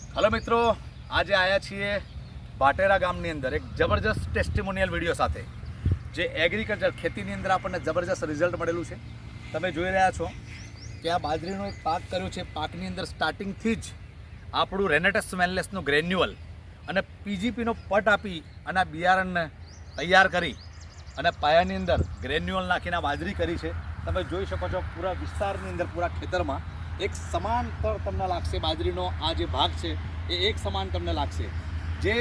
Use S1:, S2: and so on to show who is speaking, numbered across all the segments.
S1: Hello मित्रों, आज आया छे भाटेरा गामनी अंदर एक जबरदस्त टेस्टिमोनियल विडियो साथे जे एग्रीकल्चर खेतीनी अंदर आपणे जबरदस्त रिजल्ट मळेलुं छे। तमे जोई रह्या छो के आ बाजरीनो एक पाक कर्यो छे। पाकनी अंदर स्टार्टिंगथी ज आपणुं रेनेटस वेलनेसनुं ग्रेन्युअल अने पीजीपीनो पट आपी अने बियारणने तैयार करी अने पायानी अंदर ग्रेन्युअल नाखीने बाजरी करी छे। तमे जोई शको छो पूरा विस्तारनी अंदर पूरा खेतरमां एक समांतर तमने लागशे। बाजरीनो आ जे भाग छे ए एक समान तमने लागशे। जे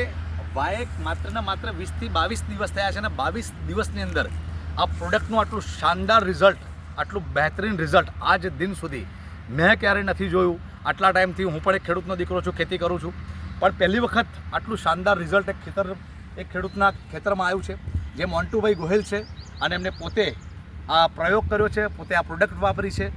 S1: वायक मात्र ने मात्र 20 થી 22 દિવસ थया छे ने 22 દિવસनी अंदर आ प्रोडक्टनुं आटલું शानदार रिजल्ट, आटલું बेहतरीन रिजल्ट आज दिन सुधी मैं क्यारे नहीं जोयुं। आटला टाइमथी हूँ पण एक खेडूतनो दीकरो छुं, खेती करूँ छुं, पण पहली वखत आटલું शानदार रिजल्ट एक खेडूतना खेतरमां आव्युं छे जे मोंटूभाई गोहिल छे अने एमणे पोते आ प्रयोग कर्यो छे, पोते आ प्रोडक्ट वापरी छे,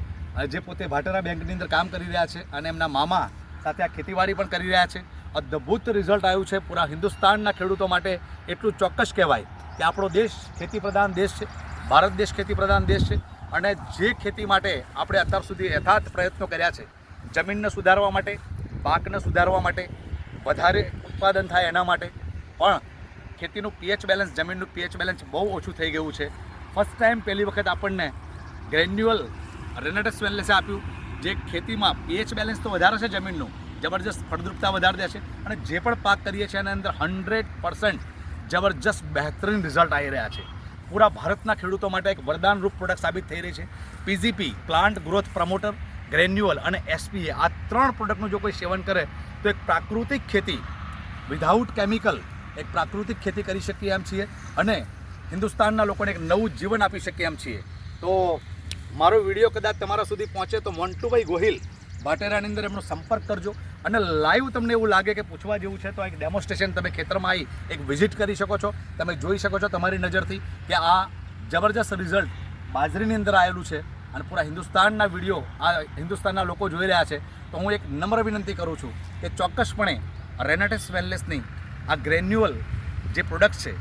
S1: जे पोते भाटेरा बेंकनी अंदर काम करी रह्या छे अने एमना मामा साथे आ खेतीवाड़ी पण करी रह्या छे। अद्भुत रिजल्ट आव्युं छे पूरा हिंदुस्तानना खेडूतो माटे। एटલું ચોક્કસ कहेवाय के आपणो देश खेती प्रधान देश छे, भारत देश खेती प्रधान देश छे अने जे खेती माटे आपणे અત્યાર સુધી यथार्थ प्रयत्नो कर्या छे, जमीनने सुधारवा माटे, पाकने सुधारवा माटे, वधारे उत्पादन थाय एना माटे, पण खेतीनुं पीएच बेलेन्स, जमीननुं पीएच बेलेन्स बहु ओछुं थई गयुं छे। फर्स्ट टाइम पहली वखत आपणने ग्रेन्युअल रेनेटस वेलनेसे आप्युं जे खेतीमां पीएच बेलेन्स तो वधारे छे, जमीननुं जबरदस्त फળદ્રુપતા વધારી दे छे अने जे पण पाक करीए छे एना अंदर 100% जबरदस्त बेहतरीन रिजल्ट आई रह्या छे। पूरा भारतना खेडूतो माटे एक वरदान रूप प्रोडक्ट साबित थई रही है। PGP plant growth promoter, granular और एसपीए आ 3 प्रोडक्टનું जो कोई सेवन करे तो एक प्राकृतिक खेती विधाउट केमिकल एक प्राकृतिक खेती करी शकीए एम छीए अने हिंदुस्तानना लोकोने एक नवुं जीवन आपी शकीए एम छीए। तो मारो विडियो कदाच तमारा सुधी पहोंचे तो मोंटूभाई गोहिल भाटेरानी अंदर एमनो संपर्क करजो અને લાઈવ તમને એવું લાગે કે પૂછવા જેવું છે તો એક ડેમોન્સ્ટ્રેશન તમે ખેતરમાં આવી એક વિઝિટ કરી શકો છો। તમે જોઈ શકો છો તમારી નજરથી કે આ જબરજસ્ત રિઝલ્ટ બાજરીની અંદર આવેલું છે અને પૂરા હિન્દુસ્તાનના વિડીયો આ હિન્દુસ્તાનના લોકો જોઈ રહ્યા છે। તો હું એક નમ્ર વિનંતી કરું છું કે ચોક્કસપણે રેનેટસ વેલનેસની આ ગ્રેન્યુઅલ જે પ્રોડક્ટ છે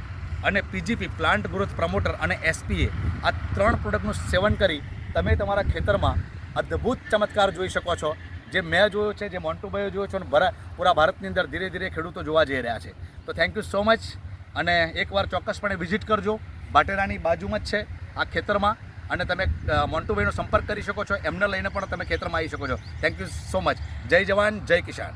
S1: અને પીજીપી પ્લાન્ટ ગ્રોથ પ્રમોટર અને એસપીએ આ 3 પ્રોડક્ટનું સેવન કરી તમે તમારા ખેતરમાં અદ્ભુત ચમત્કાર જોઈ શકો છો। જે મેં જોયો છે, જે મોન્ટુભાઈએ જોયો છે અને પૂરા ભારતની અંદર ધીરે ધીરે ખેડૂતો જોવા જઈ રહ્યા છે। તો થેન્ક યુ સો મચ અને એકવાર ચોક્કસપણે વિઝિટ કરજો। ભાટેરાની બાજુમાં જ છે આ ખેતરમાં અને તમે મોન્ટુભાઈનો સંપર્ક કરી શકો છો। એમને લઈને પણ તમે ખેતરમાં આવી શકો છો। Thank you so much. જય જવાન, જય કિસાન।